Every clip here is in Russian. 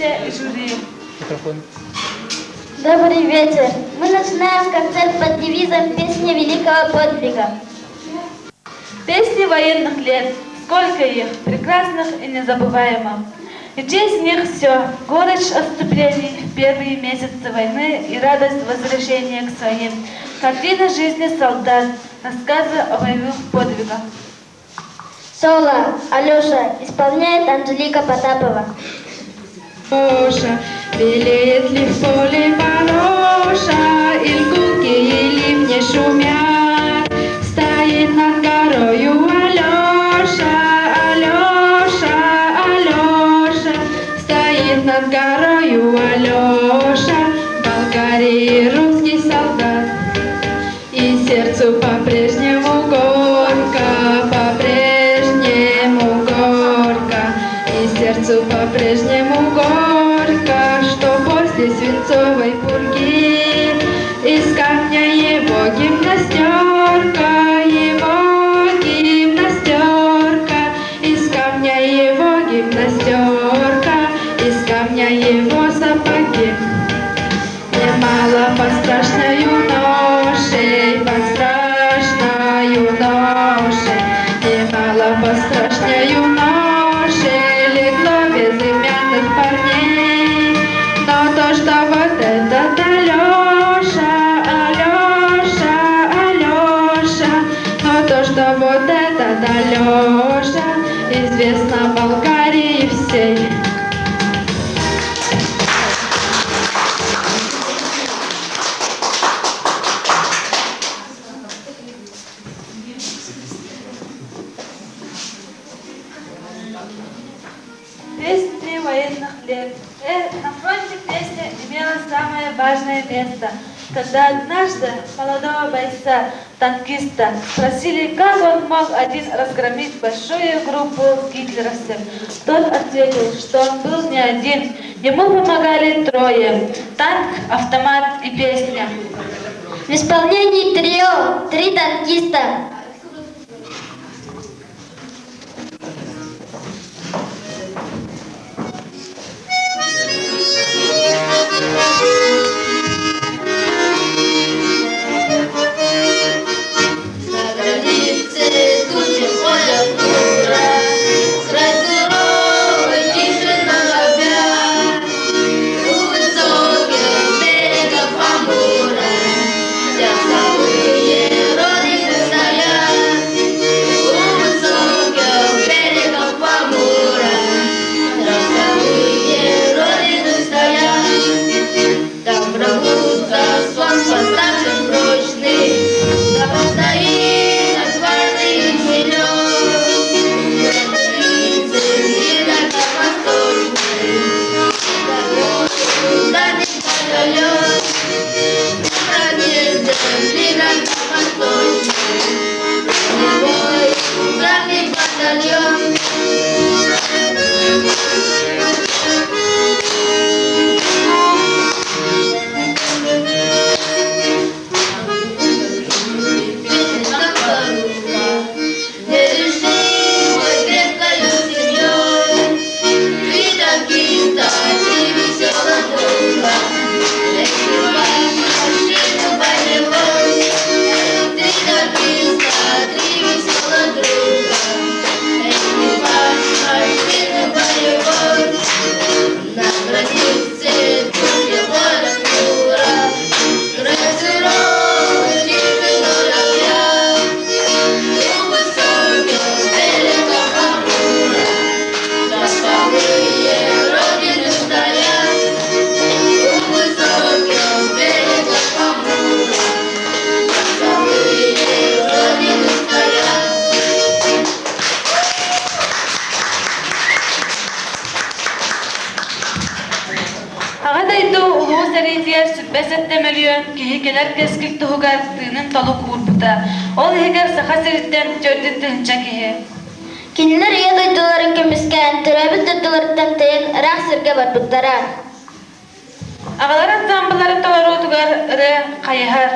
комиссия и жюри. Микрофон. Добрый вечер. Мы начинаем концерт под девизом «Песни великого подвига». Песни военных лет, сколько их, прекрасных и незабываемых. И в честь них все, горечь отступлений в первые месяцы войны и радость возвращения к своим, картина жизни солдат, рассказы о боевых подвигах. Соло Алеша исполняет Анжелика Потапова. Поша, белеет ли в поле Пороша, Илгулки и ливни шумят, стоит над горою Алеша, Алеша, Алеша, стоит над горою Алеша, Болгарии русский солдат, и сердцу по-прежнему горько, по-прежнему горько, и сердцу по-прежнему горько, что после свинцовой пурги из камня его гимнастерка, из камня его гимнастерка, из камня его сапоги. Немало под страшною ношей, под страшною ношей, немало под страшною ношей легло безымянных парней. Но то, что вот этот Алеша, Алеша, Алеша, но то, что вот этот Алеша, известно Болгарии всей. Песни военных лет. На фронте песня имела самое важное место, когда однажды молодого бойца, танкиста, спросили, как он мог один разгромить большую группу гитлеровцев. Тот ответил, что он был не один, ему помогали трое: танк, автомат и песня. В исполнении трио «Три танкиста». Keler keskil tuğgar tığının tolu kurbuta. Ol heger saha seritten çördün tığınca kehe. Кинилер ия дойдуларын көмүскән, төрәбит дойдулардан тыйын ырак сирге барбыттара. Ağalar ансамблары толару тугар ыры кайыхар.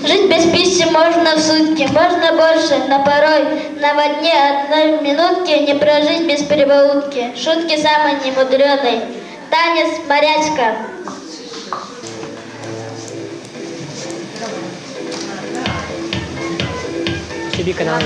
Жить без пищи можно в сутки, можно больше, но порой на дне одной минутки не прожить без перебаутки. Шутки самой немудреной. Танец морячка. Себе канал.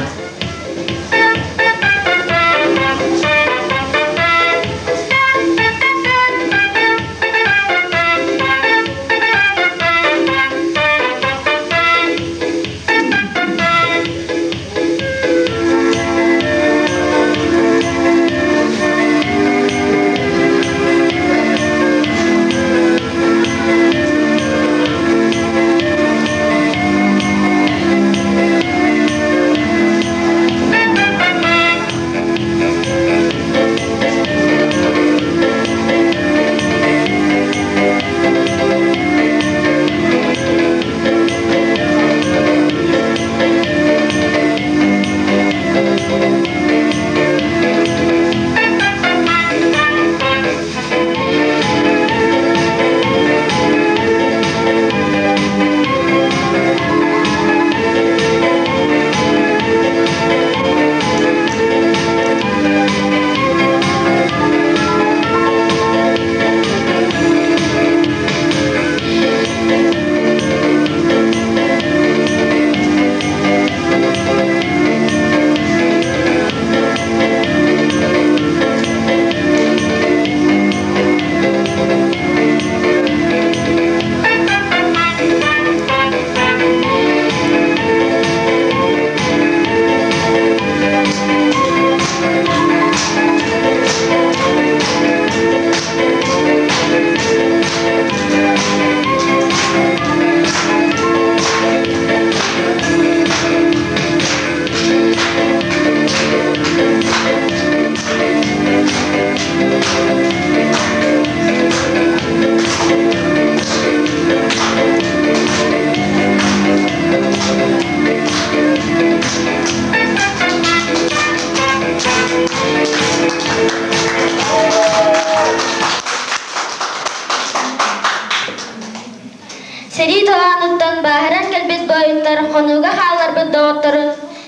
Сери тоғаныттан бағыран келбет бойыттар, қонуға қалар бұддоғыттары,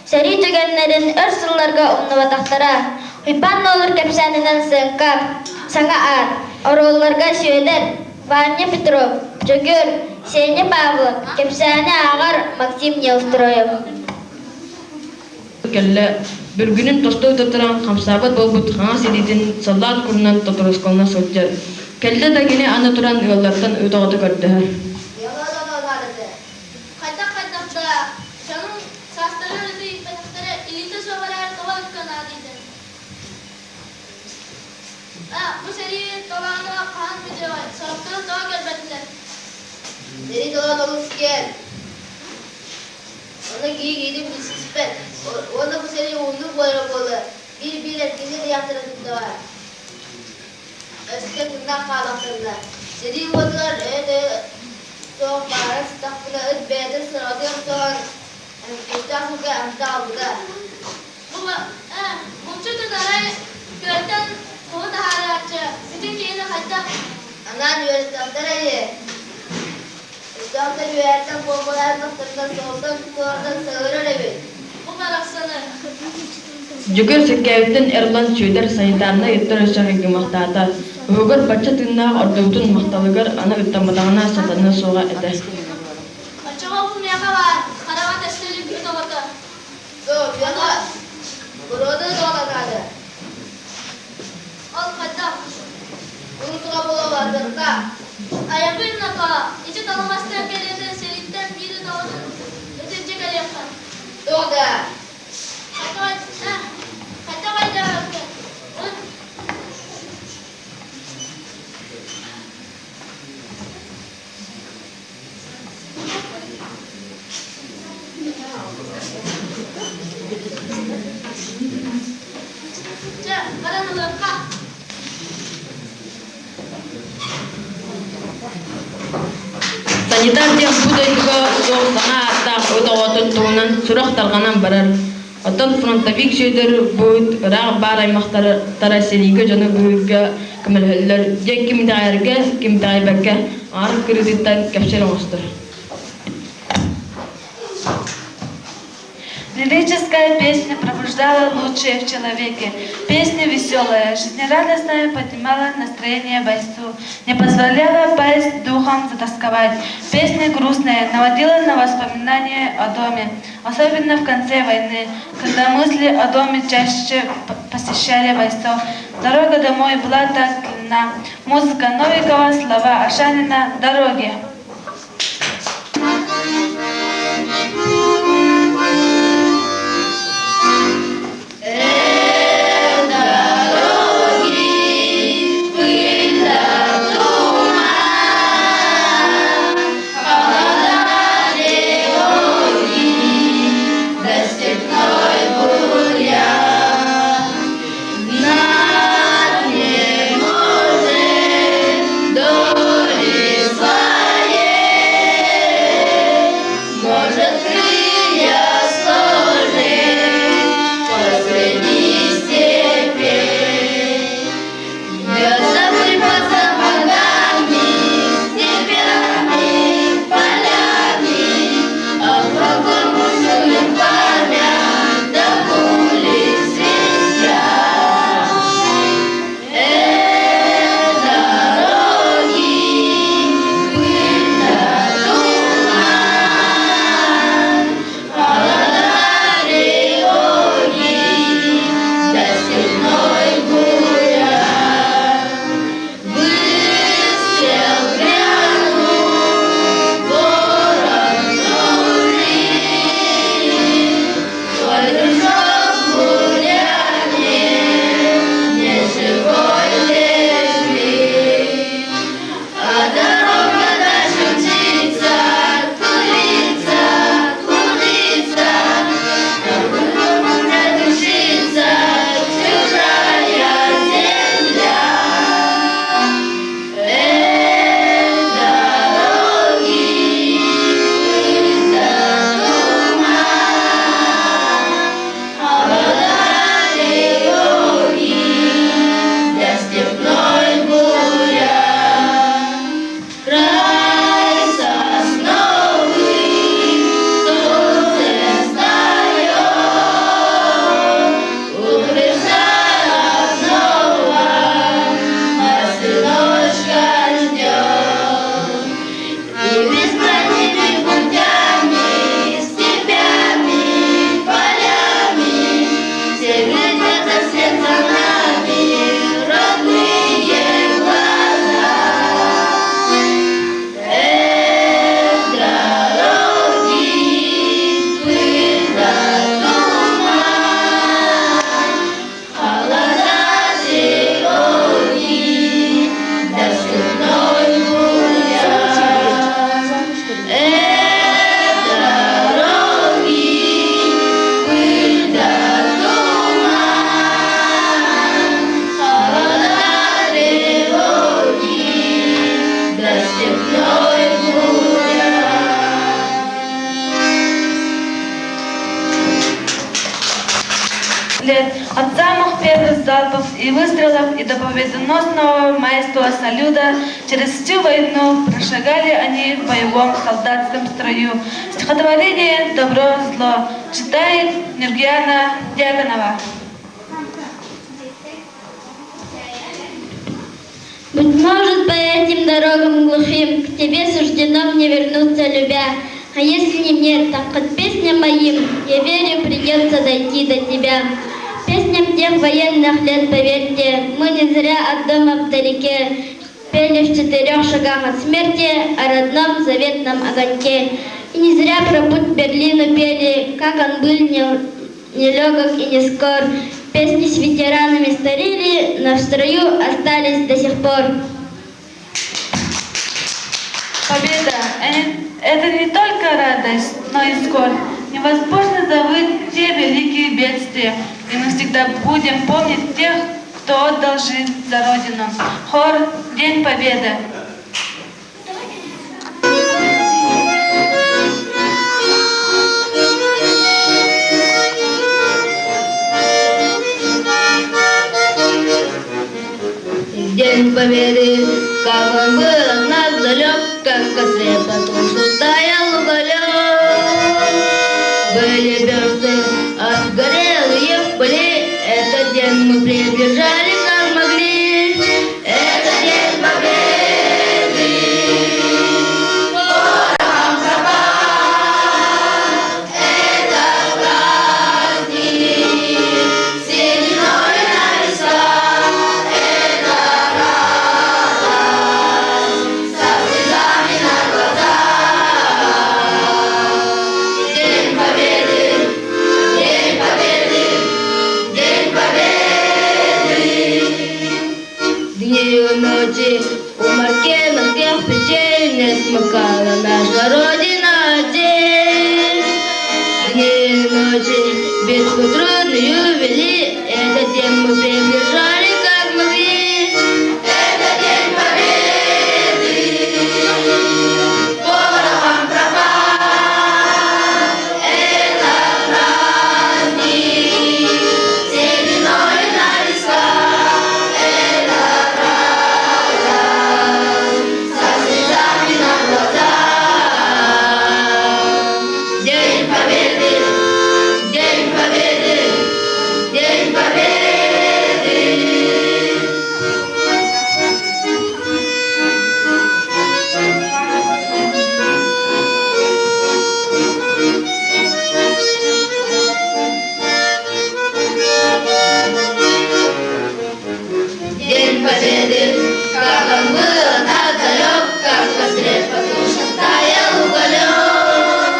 сери түгенлерін өрсылларға ұмны батақтара, ұйпан olur кәпсәнінен сыңқап, саңа ат, оролларға сөйлер, Ваня Петров, Жөгөр, Сеня Павлов, кәпсәні ағар Максим Неустроев. Кәлі бір күнін тостау тұтыран қамсабыт болбыт қаңа седетін саллат күрінен тұтырысқалына сөттер. Кәлі да кені аны тұран ұялардан өтіғады көрдіғар. Bu seri dolanına kan video var. Sarıkları daha gelmediler. Seri dolan olmuş gel. Ona giydim disispet. Ona bu seri unlu boyla. Bir etkisi de yaptırımda var. Eski bundan kalıntında. Seri boylar çok bağır sıtaklı bedir sıradır son. İstanbul'da amdağlıda. Bunca da görten bu da haraçı. Bütün keyini hatta. Anan üniversiteleri. İstanbul'da üniversite bombalar noktasından soldan tutulardan sığırır evi. Bu baraksana. Жөгөр секкәбиттен эрлан чөйдер санитарна еттер өсөһөйгө мактаата. Өгөр бача тыннаа ордоутун макталыгар аны ыттамадагына сатаны суга эте. Açığa bu meyaka var. Karavan testleri bir tabaka. Yok yana. Burada dolanады. Al hatta. Bunu tuğa bulamadığında. Ayakın naka. İçi tanımazdan gelenden seritten biri dağılır. Ötece kalyakan. Doğda. Hatta kayda. Санитар тем будайга соғсана аттақ өтоғатын туынан сұрақ талғанан барар. Отон фронтовик сөйдер бұйт ұрақ бар аймақтары тараселиге жаны бұйырға кімілхелілер. Дек кімді айырға, кімді айбәкке арық кредиттен кәпшер оңыстыр. Лирическая песня пробуждала лучшее в человеке. Песня веселая, жизнерадостная, поднимала настроение бойцу, не позволяла пасть духом затасковать. Песня грустная, наводила на воспоминания о доме, особенно в конце войны, когда мысли о доме чаще посещали бойцов. Дорога домой была так длинна. Музыка Новикова, слова Ашанина «Дороги». От самых первых залпов и выстрелов и до победоносного майского салюта через всю войну прошагали они в боевом солдатском строю. Стихотворение «Добро-зло» читает Нергиана Дьяконова. Быть может, по этим дорогам глухим к тебе суждено мне вернуться, любя. А если не мне, так хоть песням моим, я верю, придется дойти до тебя. Песням тех военных лет, поверьте, мы не зря от дома вдалеке пели в 4 шагах от смерти о родном заветном огоньке. И не зря про путь к Берлину пели, как он был нелегок и не скор. Песни с ветеранами старели, но в строю остались до сих пор. Победа – это не только радость, но и скорбь. Невозможно забыть те великие бедствия, и мы всегда будем помнить тех, кто отдал жизнь за Родину. Хор «День Победы». День Победы, как он был от нас далек, как в костре потом, что таял уголек. Были берцы ночи, битву трудную вели, этот день мы приближали, как могли. Это день победы, порохом пропах, это праздник, сединой на висках, это радость, со слезами на глазах. День победы, день победы, день победы. День победы, как он был так далек, как посред потушен таял уголек.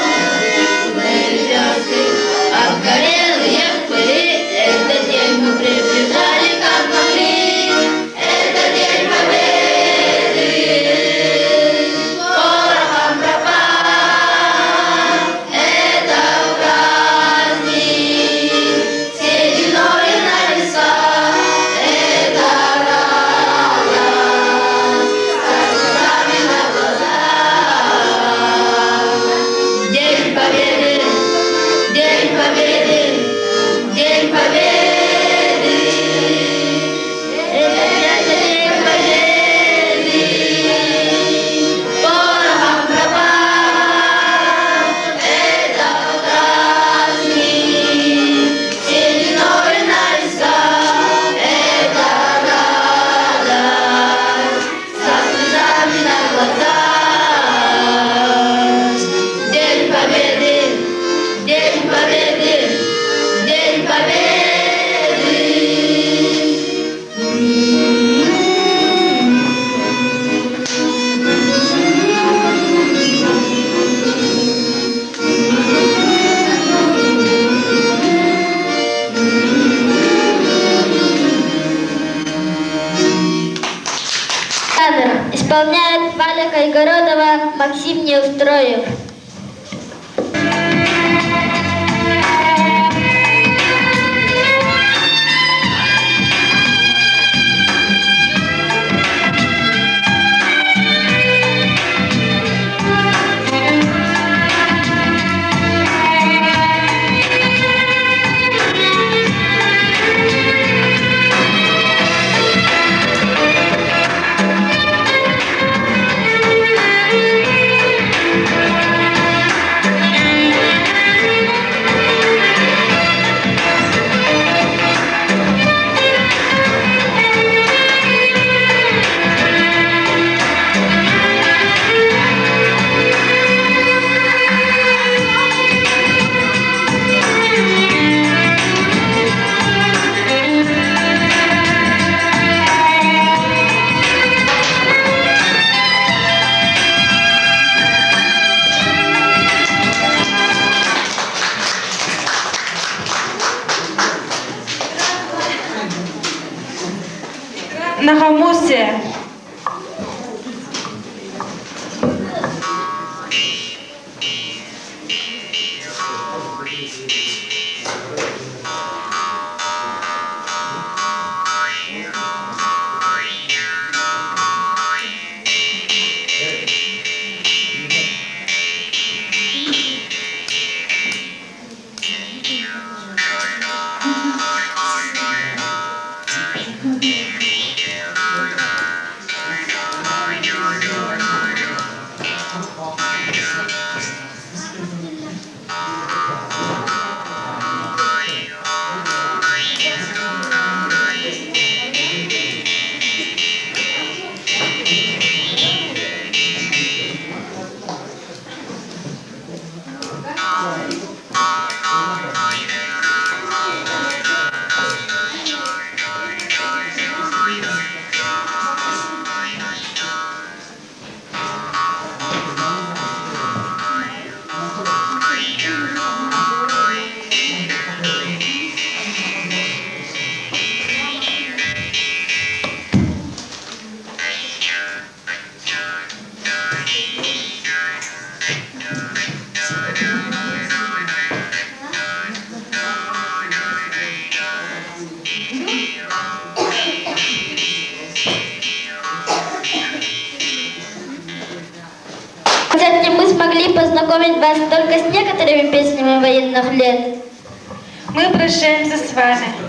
Мы звезды, обгорелые в пыли, этот день мы приближали, как могли. Это день победы, порохом пропах, это праздник, сединой на висках, это радость, со слезами на глазах. День победы, день победы, день победы. Это день победы, порохом пропах, это праздник, сединой на висках, это радость, со слезами на глазах. День победы, день победы, день победы. Кадр исполняет Валя Кайгородова, Максим Неустроев. На хамусе. познакомить вас только с некоторыми песнями военных лет. Мы прощаемся с вами.